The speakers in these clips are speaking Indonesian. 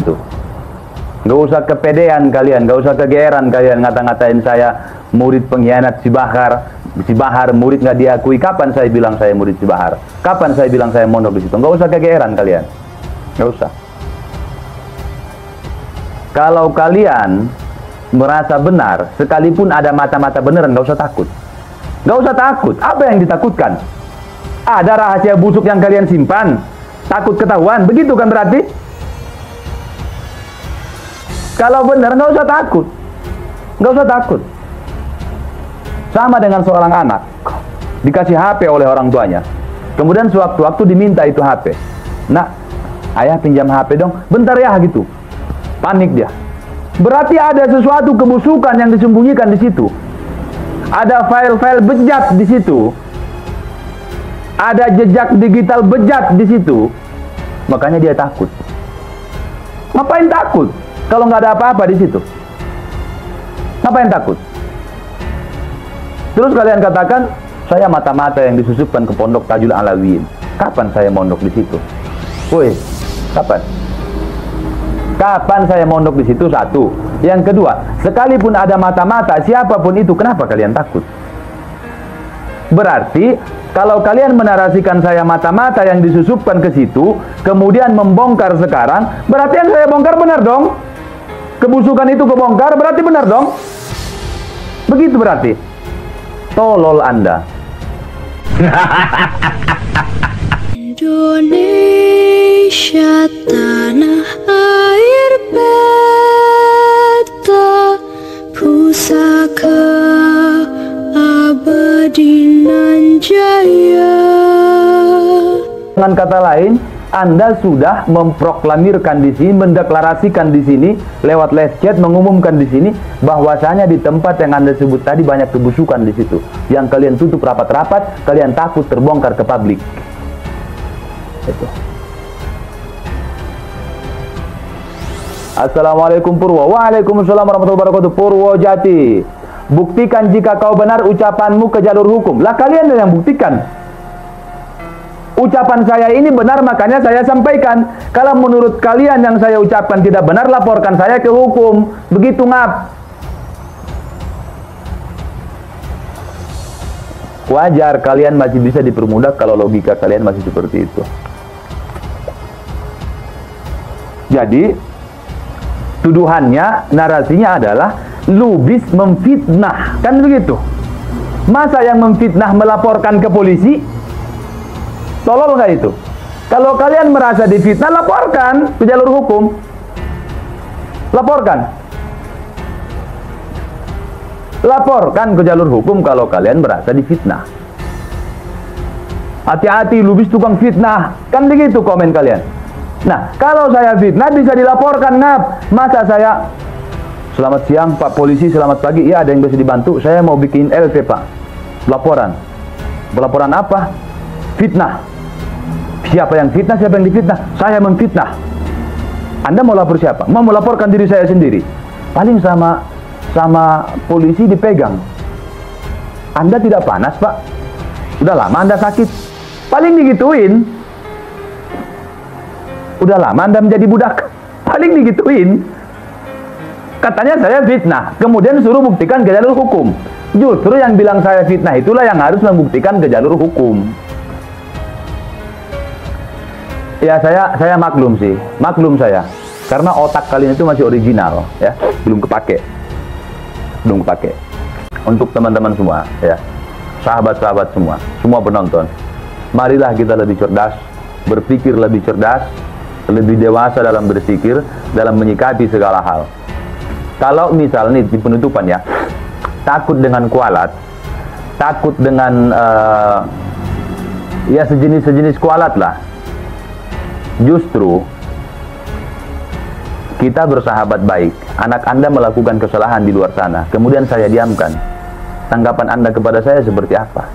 situ. Nggak usah kepedean kalian, nggak usah kegeeran kalian ngata-ngatain saya murid pengkhianat si Bahar murid nggak diakui. Kapan saya bilang saya murid si Bahar? Kapan saya bilang saya mondok di situ? Nggak usah kegeeran kalian, nggak usah. Kalau kalian merasa benar, sekalipun ada mata-mata beneran, nggak usah takut. Nggak usah takut. Apa yang ditakutkan? Ada rahasia busuk yang kalian simpan, takut ketahuan, begitu kan berarti? Kalau benar nggak usah takut, nggak usah takut. Sama dengan seorang anak dikasih HP oleh orang tuanya, kemudian sewaktu-waktu diminta itu HP. Nak, ayah pinjam HP dong, bentar ya gitu. Panik dia. Berarti ada sesuatu kebusukan yang disembunyikan di situ. Ada file-file bejat di situ. Ada jejak digital bejat di situ. Makanya dia takut. Ngapain takut? Kalau nggak ada apa-apa di situ, ngapain takut? Terus kalian katakan, saya mata-mata yang disusupkan ke pondok Tajul Alawiyin. Kapan saya mondok di situ? Woi, kapan? Kapan saya mondok di situ? Satu. Yang kedua, sekalipun ada mata-mata, siapapun itu, kenapa kalian takut? Berarti, kalau kalian menarasikan saya mata-mata yang disusupkan ke situ, kemudian membongkar sekarang, berarti yang saya bongkar benar dong? Kebusukan itu kebongkar, berarti benar dong? Begitu berarti. Tolol Anda. Indonesia tanah air beta, pusaka abadi nan jaya. Dengan kata lain, Anda sudah memproklamirkan di sini, mendeklarasikan di sini, lewat live chat mengumumkan di sini bahwasanya di tempat yang Anda sebut tadi banyak kebusukan di situ. Yang kalian tutup rapat-rapat, kalian takut terbongkar ke publik. Itu. Assalamualaikum Purwo. Waalaikumsalam warahmatullahi wabarakatuh. Purwo Jati. Buktikan jika kau benar ucapanmu ke jalur hukum. Lah kalian yang buktikan. Ucapan saya ini benar, makanya saya sampaikan. Kalau menurut kalian yang saya ucapkan tidak benar, laporkan saya ke hukum. Begitu ngap. Wajar kalian masih bisa dipermudah kalau logika kalian masih seperti itu. Jadi tuduhannya, narasinya adalah Lubis memfitnah, kan begitu? Masa yang memfitnah melaporkan ke polisi? Tolol nggak itu? Kalau kalian merasa difitnah, laporkan ke jalur hukum. Laporkan. Laporkan ke jalur hukum kalau kalian merasa difitnah. Hati-hati, Lubis tukang fitnah. Kan begitu komen kalian. Nah, kalau saya fitnah bisa dilaporkan, ngap. Masa saya, selamat siang Pak Polisi, selamat pagi. Iya, ada yang bisa dibantu. Saya mau bikin LP Pak. Laporan. Laporan apa? Fitnah. Siapa yang fitnah, siapa yang difitnah? Saya memfitnah. Anda mau lapor siapa? Mau melaporkan diri saya sendiri. Paling sama polisi dipegang. Anda tidak panas Pak? Udah lama Anda sakit? Paling digituin. Udah lama Anda menjadi budak? Paling digituin. Katanya saya fitnah, kemudian suruh buktikan ke jalur hukum. Justru yang bilang saya fitnah itulah yang harus membuktikan ke jalur hukum. Ya saya maklum sih, maklum saya. Karena otak kalian itu masih original, ya, belum kepake. Untuk teman-teman semua, ya, sahabat-sahabat semua penonton, marilah kita lebih cerdas, berpikir lebih cerdas, lebih dewasa dalam berpikir, dalam menyikapi segala hal. Kalau misalnya di penutupan ya, takut dengan kualat, takut dengan ya sejenis kualat lah. Justru kita bersahabat baik. Anak Anda melakukan kesalahan di luar sana, kemudian saya diamkan. Tanggapan Anda kepada saya seperti apa?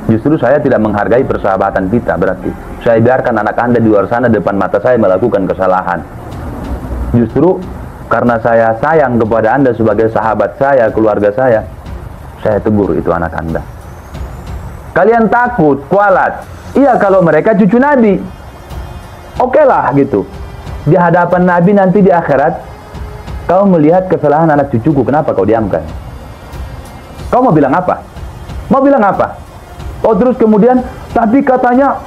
Justru saya tidak menghargai persahabatan kita. Berarti saya biarkan anak Anda di luar sana depan mata saya melakukan kesalahan. Justru karena saya sayang kepada Anda sebagai sahabat saya, keluarga saya tegur itu anak Anda. Kalian takut, kualat. Iya kalau mereka cucu Nabi, oke lah gitu. di hadapan Nabi nanti di akhirat, kau melihat kesalahan anak cucuku, kenapa kau diamkan? Kau mau bilang apa? Mau bilang apa? Oh, terus kemudian, tapi katanya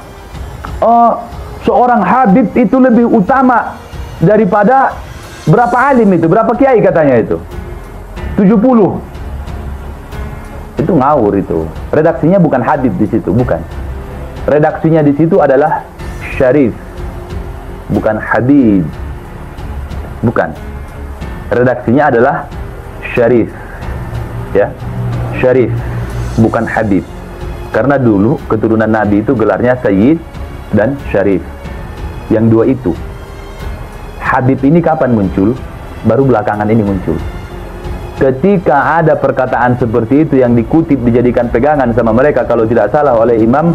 seorang Habib itu lebih utama daripada berapa alim itu, berapa kiai katanya itu? 70. Itu ngawur itu. Redaksinya bukan Habib di situ, bukan. Redaksinya di situ adalah Syarif, bukan Habib. Bukan. Redaksinya adalah Syarif. Ya. Syarif, bukan Habib. Karena dulu keturunan Nabi itu gelarnya Sayyid dan Syarif. Yang dua itu. Habib ini kapan muncul? Baru belakangan ini muncul. Ketika ada perkataan seperti itu yang dikutip, dijadikan pegangan sama mereka, kalau tidak salah oleh Imam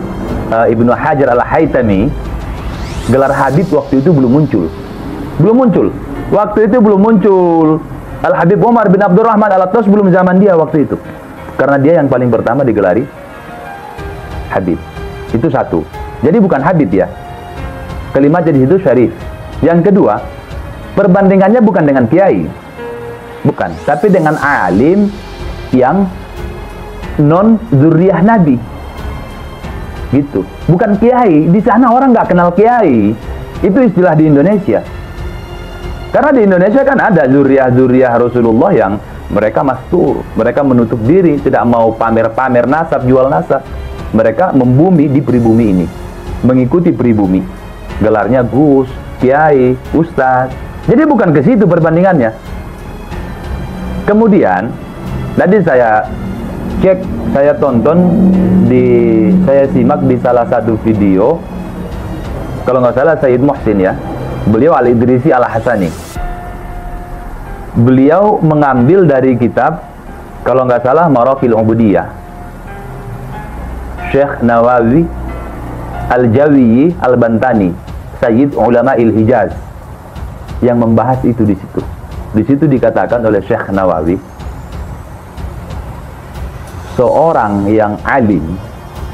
Ibnu Hajar Al-Haytami, gelar Habib waktu itu belum muncul. Belum muncul. Waktu itu belum muncul. Al-Habib Umar bin Abdurrahman Al-Attas belum zaman dia waktu itu. Karena dia yang paling pertama digelari Habib. Itu satu. Jadi bukan Habib ya. Kalimatnya di situ Syarif. Yang kedua, perbandingannya bukan dengan kiai. Bukan, tapi dengan alim yang non zuriyah Nabi. Gitu. Bukan kiai. Di sana orang nggak kenal kiai. Itu istilah di Indonesia. Karena di Indonesia kan ada zuriyah-zuriyah Rasulullah yang mereka mastur, mereka menutup diri, tidak mau pamer-pamer nasab, jual nasab. Mereka membumi di pribumi ini, mengikuti pribumi. Gelarnya Gus, Kiai, Ustaz. Jadi bukan ke situ perbandingannya. Kemudian tadi saya cek, saya tonton saya simak di salah satu video, kalau nggak salah Sayyid Muhsin ya, beliau Al-Idrisi Al-Hasani. Beliau mengambil dari kitab, kalau nggak salah Maraqil Ubudiyah, Syekh Nawawi Al-Jawiyi Al-Bantani, Sayyid Ulama Il-Hijaz, yang membahas itu di situ. Di situ dikatakan oleh Syekh Nawawi, seorang yang alim,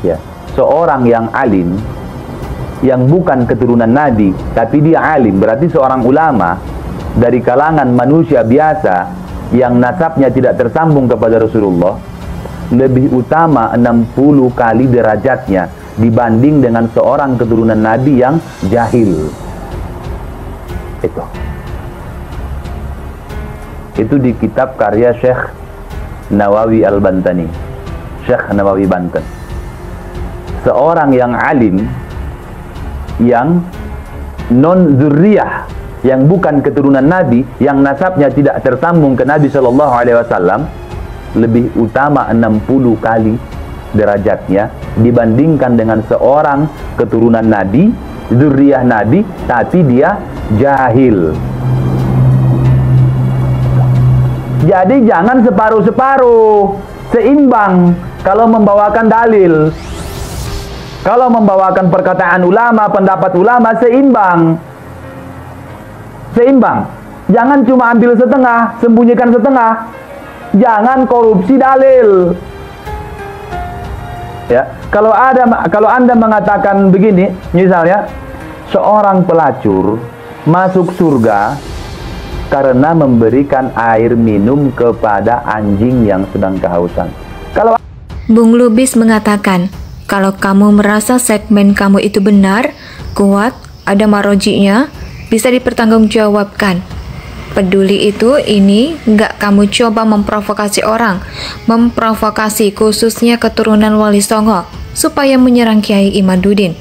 ya, seorang yang alim, yang bukan keturunan Nabi, tapi dia alim, berarti seorang ulama dari kalangan manusia biasa yang nasabnya tidak tersambung kepada Rasulullah, lebih utama 60 kali derajatnya dibanding dengan seorang keturunan Nabi yang jahil. Itu di kitab karya Syekh Nawawi Al-Bantani, Syekh Nawawi Banten. Seorang yang alim, yang non zurriyah, yang bukan keturunan Nabi, yang nasabnya tidak tersambung ke Nabi Shallallahu Alaihi Wasallam, lebih utama 60 kali derajatnya dibandingkan dengan seorang keturunan Nabi, zurriyah Nabi, tapi dia jahil. Jadi jangan separuh-separuh, seimbang kalau membawakan dalil. Kalau membawakan perkataan ulama, pendapat ulama, seimbang. Seimbang. Jangan cuma ambil setengah, sembunyikan setengah. Jangan korupsi dalil. Ya, kalau Anda mengatakan begini, misalnya seorang pelacur masuk surga karena memberikan air minum kepada anjing yang sedang kehausan. Kalau Bung Lubis mengatakan, kalau kamu merasa segmen kamu itu benar, kuat, ada marojinya, bisa dipertanggungjawabkan. Peduli itu ini nggak kamu coba memprovokasi orang, memprovokasi khususnya keturunan Wali Songo supaya menyerang Kiai Imaduddin.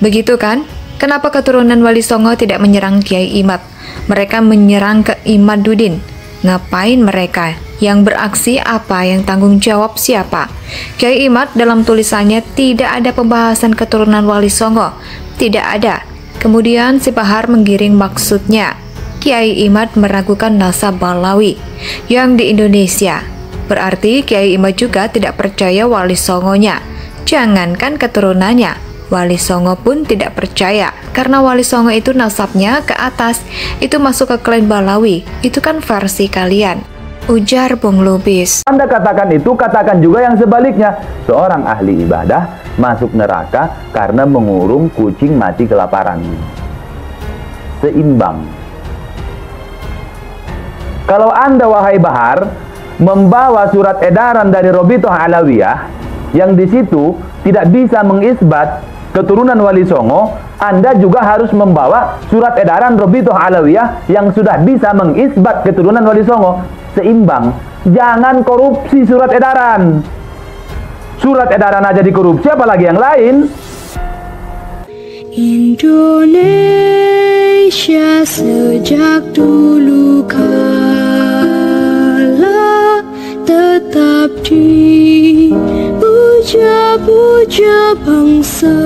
Begitu kan? Kenapa keturunan Wali Songo tidak menyerang Kiai Imad? Mereka menyerang ke Imaduddin. Ngapain mereka? Yang beraksi apa? Yang tanggung jawab siapa? Kiai Imad dalam tulisannya tidak ada pembahasan keturunan Wali Songo. Tidak ada. Kemudian si Bahar menggiring maksudnya. Kiai Imad meragukan nasab Balawi yang di Indonesia. Berarti Kiai Imad juga tidak percaya Wali Songonya. Jangankan keturunannya, Wali Songo pun tidak percaya. Karena Wali Songo itu nasabnya ke atas. Itu masuk ke klan Balawi. Itu kan versi kalian. Ujar Bung Lubis. Anda katakan itu, katakan juga yang sebaliknya. Seorang ahli ibadah masuk neraka karena mengurung kucing mati kelaparan. seimbang. Kalau Anda, wahai Bahar, membawa surat edaran dari Robitoh Alawiyah yang di situ tidak bisa mengisbat keturunan Wali Songo, Anda juga harus membawa surat edaran Robitoh Alawiyah yang sudah bisa mengisbat keturunan Wali Songo. Seimbang. Jangan korupsi surat edaran. Surat edaran aja dikorupsi, apalagi yang lain. Indonesia sejak dulu kala tetap dipuja-puja bangsa